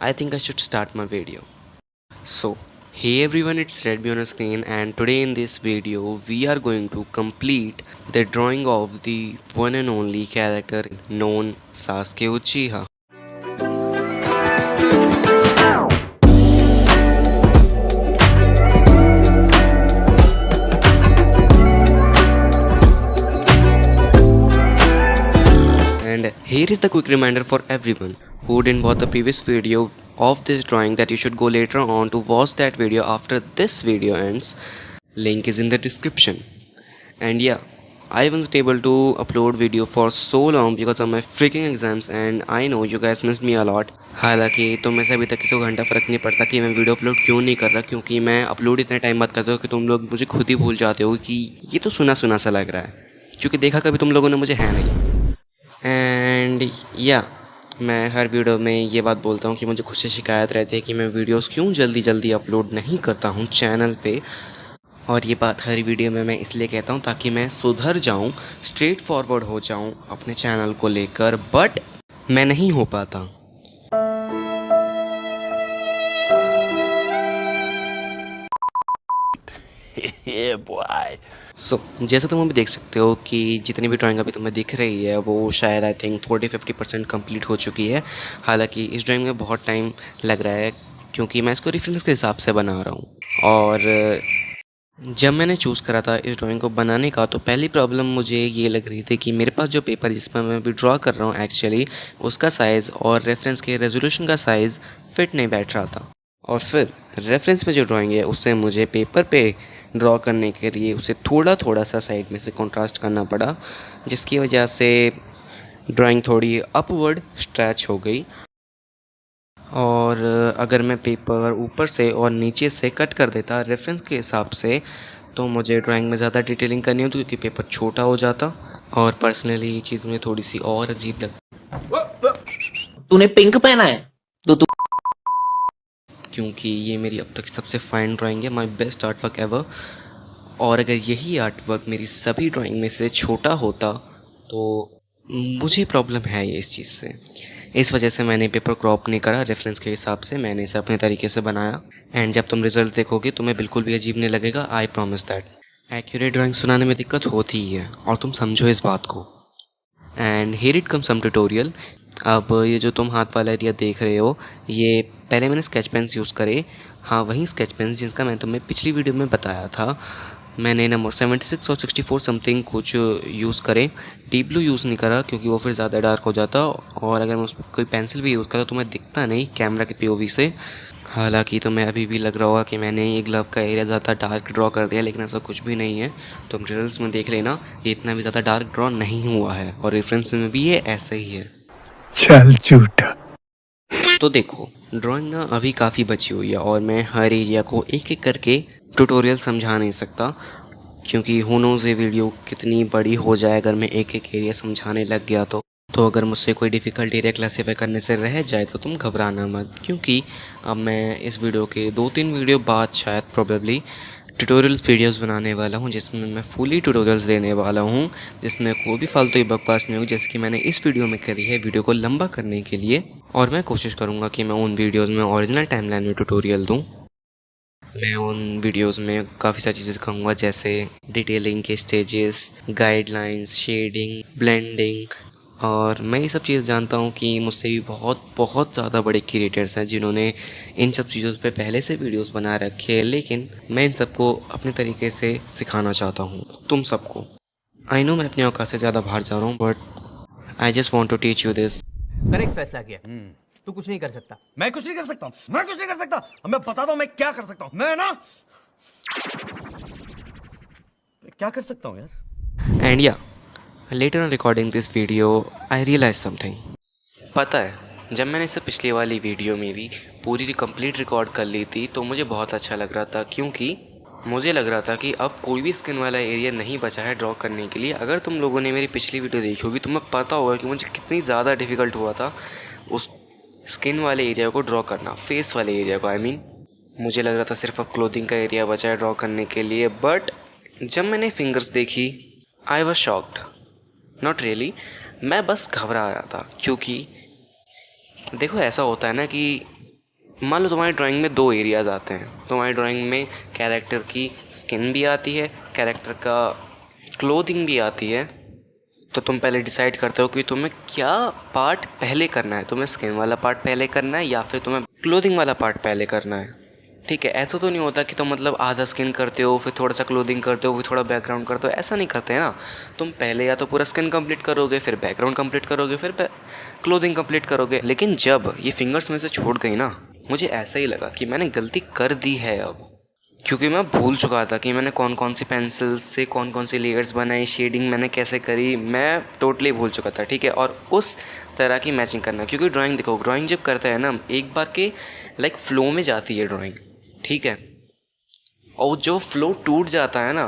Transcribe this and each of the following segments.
I think I should start my video. So, hey everyone, it's Redby on a screen, and today in this video we are going to complete the drawing of the one and only character known Sasuke Uchiha. And here is the quick reminder for everyone who didn't watch the previous video of this drawing that you should go later on to watch that video after this video ends. Link is in the description. And yeah, I wasn't able to upload video for so long because of my freaking exams and I know you guys missed me a lot. हालांकि तो मैं से अभी तक किसी को घंटा फ़र्क नहीं पड़ता कि मैं वीडियो अपलोड क्यों नहीं कर रहा, क्योंकि मैं अपलोड इतने टाइम बाद करता हूँ कि तुम लोग मुझे खुद ही भूल जाते हो कि ये तो सुना सुना सा लग रहा है, क्योंकि देखा कभी तुम लोगों ने मुझे है नहीं. एंड या मैं हर वीडियो में ये बात बोलता हूँ कि मुझे खुद से शिकायत रहती है कि मैं वीडियोस क्यों जल्दी जल्दी अपलोड नहीं करता हूँ चैनल पे. और ये बात हर वीडियो में मैं इसलिए कहता हूँ ताकि मैं सुधर जाऊँ, स्ट्रेट फॉरवर्ड हो जाऊँ अपने चैनल को लेकर, बट मैं नहीं हो पाता. सो जैसा तुम अभी देख सकते हो कि जितनी भी ड्राइंग अभी तुम्हें दिख रही है वो शायद आई थिंक 40-50% कंप्लीट हो चुकी है. हालांकि इस ड्राइंग में बहुत टाइम लग रहा है क्योंकि मैं इसको रेफरेंस के हिसाब से बना रहा हूँ. और जब मैंने चूज़ करा था इस ड्राइंग को बनाने का तो पहली प्रॉब्लम मुझे ये लग रही थी कि मेरे पास जो पेपर जिस पर मैं अभी ड्रॉ कर रहा हूँ एक्चुअली उसका साइज़ और रेफरेंस के रेजोल्यूशन का साइज़ फिट नहीं बैठ रहा था. और फिर रेफरेंस में जो ड्राइंग है उससे मुझे पेपर पे ड्रॉ करने के लिए उसे थोड़ा थोड़ा सा साइड में से कंट्रास्ट करना पड़ा, जिसकी वजह से ड्राइंग थोड़ी अपवर्ड स्ट्रेच हो गई. और अगर मैं पेपर ऊपर से और नीचे से कट कर देता रेफरेंस के हिसाब से तो मुझे ड्राइंग में ज़्यादा डिटेलिंग करनी होती क्योंकि पेपर छोटा हो जाता. और पर्सनली ये चीज़ मुझे थोड़ी सी और अजीब लगती. तूने पिंक पहना है तो तू क्योंकि ये मेरी अब तक सबसे फाइन ड्राइंग है, my best art work ever. और अगर यही आर्ट वर्क मेरी सभी ड्राइंग में से छोटा होता तो मुझे प्रॉब्लम है ये इस चीज़ से. इस वजह से मैंने पेपर क्रॉप नहीं करा रेफरेंस के हिसाब से, मैंने इसे अपने तरीके से बनाया. एंड जब तुम रिजल्ट देखोगे तुम्हें बिल्कुल भी अजीब नहीं लगेगा, I promise that. Accurate drawing सुनाने में दिक्कत होती ही है और तुम समझो इस बात को. And here it come some tutorial. अब ये जो तुम हाथ वाला एरिया देख रहे हो ये पहले मैंने स्केच पेन्स यूज़ करे. हाँ, वही स्केच पेन्स जिसका मैं तुम्हें पिछली वीडियो में बताया था. मैंने नंबर 76 और 64 समथिंग कुछ यूज़ करे. डीप ब्लू यूज़ नहीं करा क्योंकि वो फिर ज़्यादा डार्क हो जाता, और अगर मैं उस कोई पेंसिल भी यूज़ करा तो तुम्हें दिखता नहीं कैमरा के पीओवी से. हालांकि तुम्हें अभी भी लग रहा होगा कि मैंने ये ग्लव का एरिया ज़्यादा डार्क ड्रॉ कर दिया, लेकिन ऐसा कुछ भी नहीं है. तुम रिजल्ट्स में देख लेना, ये इतना भी ज़्यादा डार्क ड्रॉ नहीं हुआ है और रेफरेंस में भी ये ऐसा ही है. चल झूठा. तो देखो ड्राइंग ना अभी काफ़ी बची हुई है और मैं हर एरिया को एक एक करके ट्यूटोरियल समझा नहीं सकता क्योंकि हु नोज़ ये वीडियो कितनी बड़ी हो जाए अगर मैं एक एक एरिया समझाने लग गया तो अगर मुझसे कोई डिफ़िकल्ट एरिया क्लासीफाई करने से रह जाए तो तुम घबराना मत, क्योंकि अब मैं इस वीडियो के 2-3 वीडियो बाद शायद प्रोबेबली ट्यूटोरियल्स वीडियोस बनाने वाला हूं जिसमें मैं फुली ट्यूटोरियल्स देने वाला हूं, जिसमें कोई भी फालतू बकवास नहीं होगी जैसे कि मैंने इस वीडियो में करी है वीडियो को लंबा करने के लिए. और मैं कोशिश करूंगा कि मैं उन वीडियोस में ओरिजिनल टाइमलाइन में ट्यूटोरियल दूं. मैं उन वीडियोस में काफ़ी सारी चीज़ें कहूँगा जैसे डिटेलिंग के स्टेजेस, गाइडलाइंस, शेडिंग, ब्लेंडिंग. और मैं ये सब चीज़ जानता हूँ कि मुझसे भी बहुत बहुत ज़्यादा बड़े क्रिएटर्स हैं जिन्होंने इन सब चीज़ों पे पहले से वीडियोस बना रखे हैं, लेकिन मैं इन सबको अपने तरीके से सिखाना चाहता हूँ तुम सबको. आई नो मैं अपने औकात से ज़्यादा बाहर जा रहा हूँ, but I just want to teach you this. Correct फैसला किया. तू कुछ नहीं कर सकता. मैं कुछ नहीं कर सकता. मैं कुछ नहीं कर सकता. अब मैं बताता हूँ मैं क्या कर सकता हूँ. मैं क्या कर सकता हूँ यार. And yeah later on recording this video I realise something. पता है जब मैंने इसे पिछली वाली वीडियो में भी पूरी कंप्लीट रिकॉर्ड कर ली थी तो मुझे बहुत अच्छा लग रहा था, क्योंकि मुझे लग रहा था कि अब कोई भी स्किन वाला एरिया नहीं बचा है ड्रॉ करने के लिए. अगर तुम लोगों ने मेरी पिछली वीडियो देखी होगी तो तुम्हें पता होगा कि मुझे कितनी ज़्यादा डिफ़िकल्ट हुआ था उस स्किन वाले एरिया को ड्रॉ करना, फेस वाले एरिया को आई मीन. मुझे लग रहा था सिर्फ अब क्लोथिंग का एरिया बचा है ड्रॉ करने के लिए, बट जब मैंने फिंगर्स देखी I was shocked. Not really, मैं बस घबरा रहा था, क्योंकि देखो ऐसा होता है ना कि मान लो तुम्हारी ड्राइंग में 2 एरियाज़ आते हैं। तुम्हारी ड्राइंग में कैरेक्टर की स्किन भी आती है, कैरेक्टर का क्लोथिंग भी आती है। तो तुम पहले डिसाइड करते हो कि तुम्हें क्या पार्ट पहले करना है, तुम्हें स्किन वाला पार्ट पहले करना है या फिर तुम्हें क्लोथिंग वाला पार्ट पहले करना है। ठीक है, ऐसा तो नहीं होता कि तुम मतलब आधा स्किन करते हो फिर थोड़ा सा क्लोथिंग करते हो फिर थोड़ा बैकग्राउंड करते हो, ऐसा नहीं करते हैं ना। तुम पहले या तो पूरा स्किन कंप्लीट करोगे, फिर बैकग्राउंड कंप्लीट करोगे, फिर क्लोथिंग कंप्लीट करोगे। लेकिन जब ये फिंगर्स में से छूट गई ना, मुझे ऐसा ही लगा कि मैंने गलती कर दी है अब, क्योंकि मैं भूल चुका था कि मैंने कौन कौन सी पेंसिल से कौन कौन सी लेयर्स बनाई, शेडिंग मैंने कैसे करी, मैं टोटली भूल चुका था। ठीक है, और उस तरह की मैचिंग करना, क्योंकि ड्राइंग देखो, ड्राइंग जब करता है ना एक बार के लाइक फ्लो में जाती है ड्राइंग। ठीक है, और जो फ्लो टूट जाता है ना,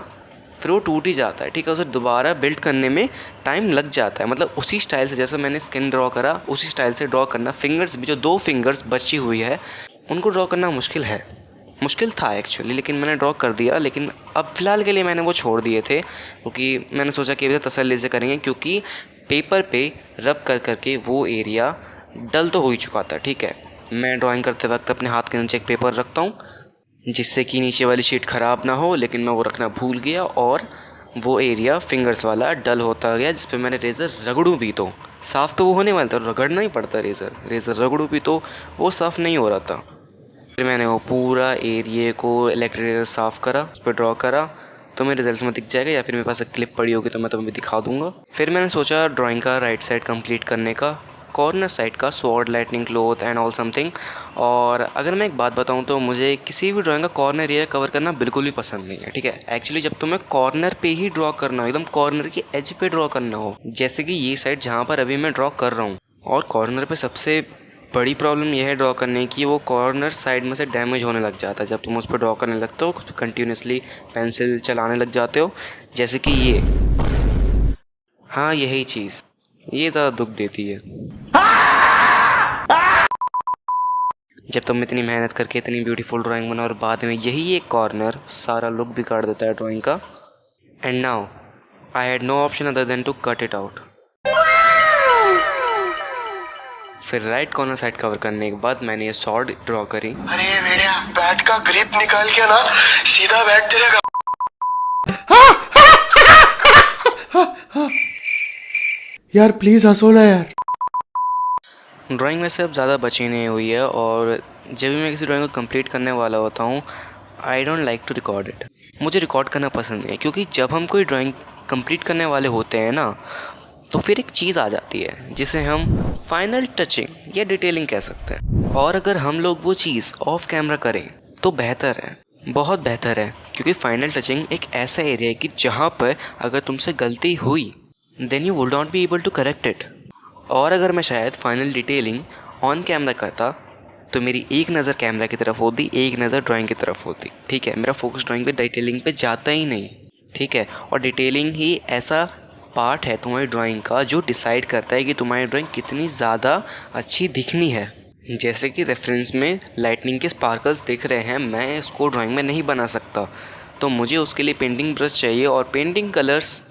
फिर वो टूट ही जाता है। ठीक है, उसे दोबारा बिल्ड करने में टाइम लग जाता है। मतलब उसी स्टाइल से जैसे मैंने स्किन ड्रॉ करा उसी स्टाइल से ड्रॉ करना, फिंगर्स भी जो 2 फिंगर्स बची हुई है उनको ड्रॉ करना मुश्किल है, मुश्किल था एक्चुअली, लेकिन मैंने ड्रॉ कर दिया। लेकिन अब फ़िलहाल के लिए मैंने वो छोड़ दिए थे, क्योंकि मैंने सोचा कि अभी तसल्ली से करेंगे, क्योंकि पेपर पे रब कर करके वो एरिया डल तो हो ही चुका था। ठीक है, मैं ड्राइंग करते वक्त अपने हाथ के नीचे एक पेपर रखता हूँ जिससे कि नीचे वाली शीट ख़राब ना हो, लेकिन मैं वो रखना भूल गया और वो एरिया फिंगर्स वाला डल होता गया, जिस पे मैंने रेज़र रगड़ूँ भी तो साफ़ तो वो होने वाला था, रगड़ना ही पड़ता रेज़र रगड़ूँ भी तो वो साफ़ नहीं हो रहा था। फिर मैंने वो पूरा एरिया को इलेक्ट्रिक साफ़ करा, उस पर ड्रॉ करा, तो मेरे रिजल्ट में दिख जाएगा, या फिर मेरे पास एक क्लिप पड़ी होगी तो मैं तुम्हें दिखा दूंगा। फिर मैंने सोचा ड्राइंग का राइट साइड कंप्लीट करने का, कॉर्नर साइड का sword, lightning cloth and all something. और अगर मैं एक बात बताऊं तो मुझे किसी भी ड्राइंग का कॉर्नर एरिया कवर करना बिल्कुल भी पसंद नहीं है। ठीक है, एक्चुअली जब तुम्हें कॉर्नर पे ही ड्रॉ करना हो, एकदम कॉर्नर की एज पे ड्रॉ करना हो, जैसे कि ये साइड जहाँ पर अभी मैं ड्रॉ कर रहा हूँ, और कॉर्नर पे सबसे बड़ी प्रॉब्लम यह है ड्रॉ करने की, वो कॉर्नर साइड में से डैमेज होने लग जाता है जब तुम उस पर ड्रॉ करने लगते हो, कंटिन्यूसली पेंसिल चलाने लग जाते हो, जैसे कि ये। हाँ, यही चीज़ ये ज़्यादा दुख देती है। जब तुम इतनी मेहनत करके इतनी ब्यूटीफुल ड्राइंग बनाओ और बाद में यही एक कॉर्नर सारा लुक बिगाड़ देता है ड्राइंग का। And now I had no option other than to cut it out. फिर राइट कॉर्नर साइड कवर करने के बाद मैंने ये सॉर्ड ड्रॉ करी। अरे बेड़िया, बैट का ग्रिप निकाल के ना सीधा बैट तेरे यार प्लीज हंसो ना यार। ड्राइंग में से अब ज़्यादा बची नहीं हुई है, और जब भी मैं किसी ड्राइंग को कंप्लीट करने वाला होता हूँ, I don't like to record it. मुझे रिकॉर्ड करना पसंद नहीं है, क्योंकि जब हम कोई ड्राइंग कंप्लीट करने वाले होते हैं ना, तो फिर एक चीज़ आ जाती है जिसे हम फाइनल टचिंग या डिटेलिंग कह सकते हैं। और अगर हम लोग वो चीज़ ऑफ कैमरा करें तो बेहतर है, बहुत बेहतर है, क्योंकि फाइनल टचिंग एक ऐसा एरिया है कि जहाँ पर अगर तुमसे गलती हुई then you would not be able to correct इट। और अगर मैं शायद फाइनल डिटेलिंग ऑन कैमरा करता तो मेरी एक नज़र कैमरा की तरफ होती, एक नज़र ड्राइंग की तरफ होती। ठीक है, मेरा फोकस ड्राइंग पे डिटेलिंग पे जाता ही नहीं। ठीक है, और डिटेलिंग ही ऐसा पार्ट है तुम्हारी ड्राइंग का जो डिसाइड करता है कि तुम्हारी ड्राइंग कितनी ज़्यादा अच्छी दिखनी है। जैसे कि रेफरेंस में लाइटनिंग के स्पार्कल्स दिख रहे हैं, मैं इसको ड्राइंग में नहीं बना सकता, तो मुझे उसके लिए पेंटिंग ब्रश चाहिए और पेंटिंग कलर्स।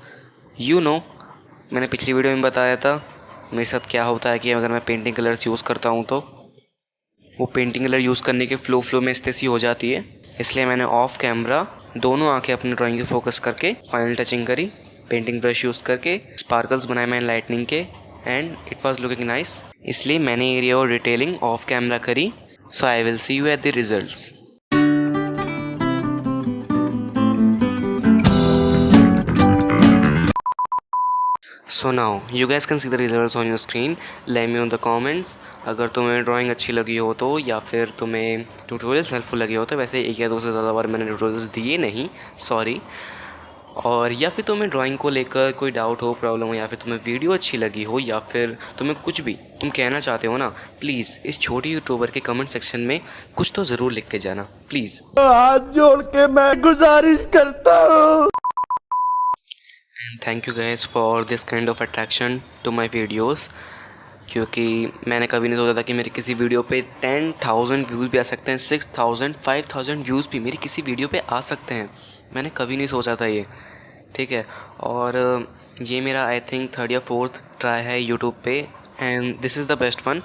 मैंने पिछली वीडियो में बताया था मेरे साथ क्या होता है कि अगर मैं पेंटिंग कलर्स यूज़ करता हूँ तो वो पेंटिंग कलर यूज़ करने के फ्लो में स्थिति हो जाती है। इसलिए मैंने ऑफ कैमरा दोनों आंखें अपनी ड्राइंग पे फोकस करके फाइनल टचिंग करी, पेंटिंग ब्रश यूज़ करके स्पार्कल्स बनाए मैंने लाइटनिंग के, and it was looking nice. इसलिए मैंने एरिया और डिटेलिंग ऑफ कैमरा करी। So I will see you at the results. So now you guys can see the results on your screen. Let me on the comments अगर तुम्हें drawing अच्छी लगी हो तो, या फिर तुम्हें ट्यूटोरियल्स हेल्पफुल लगे हो तो। वैसे एक या दो से ज़्यादा बार मैंने ट्यूटोरियल्स दिए नहीं, सॉरी। और या फिर तुम्हें ड्राइंग को लेकर कोई डाउट हो, प्रॉब्लम हो, या फिर तुम्हें वीडियो अच्छी लगी हो, या फिर तुम्हें कुछ भी तुम कहना चाहते हो ना, प्लीज़ इस छोटी यूट्यूबर के कमेंट सेक्शन में कुछ तो ज़रूर लिख के जाना प्लीज़। हाथ जोड़ के मैं गुजारिश करता हूँ। And thank you guys for this kind of attraction to my videos, क्योंकि मैंने कभी नहीं सोचा था कि मेरी किसी वीडियो पे 10,000 व्यूज़ भी आ सकते हैं, 6,000 5,000 व्यूज़ भी मेरी किसी वीडियो पे आ सकते हैं। मैंने कभी नहीं सोचा था ये। ठीक है, और ये मेरा आई थिंक 3rd या 4th ट्राई है यूट्यूब पे, and this is the best one.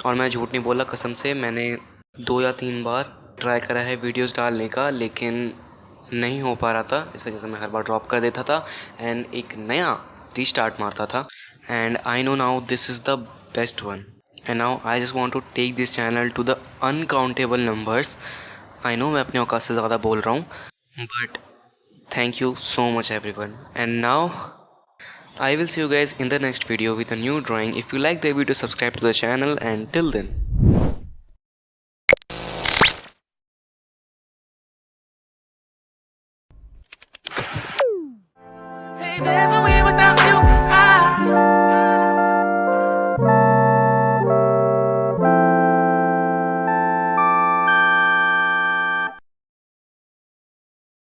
और मैं झूठ नहीं बोला, कसम से मैंने 2 या 3 बार ट्राई करा है वीडियोस डालने का, लेकिन नहीं हो पा रहा था। इस वजह से मैं हर बार ड्रॉप कर देता था एंड एक नया रीस्टार्ट मारता था। And I know now this is the best one, and now I just want to take this channel to the uncountable numbers. I know मैं अपने औकात से ज़्यादा बोल रहा हूँ, but thank you so much everyone. And now I will see you guys in the next video with a new drawing. If you like the video, subscribe to the channel, and till then. Hey, there's a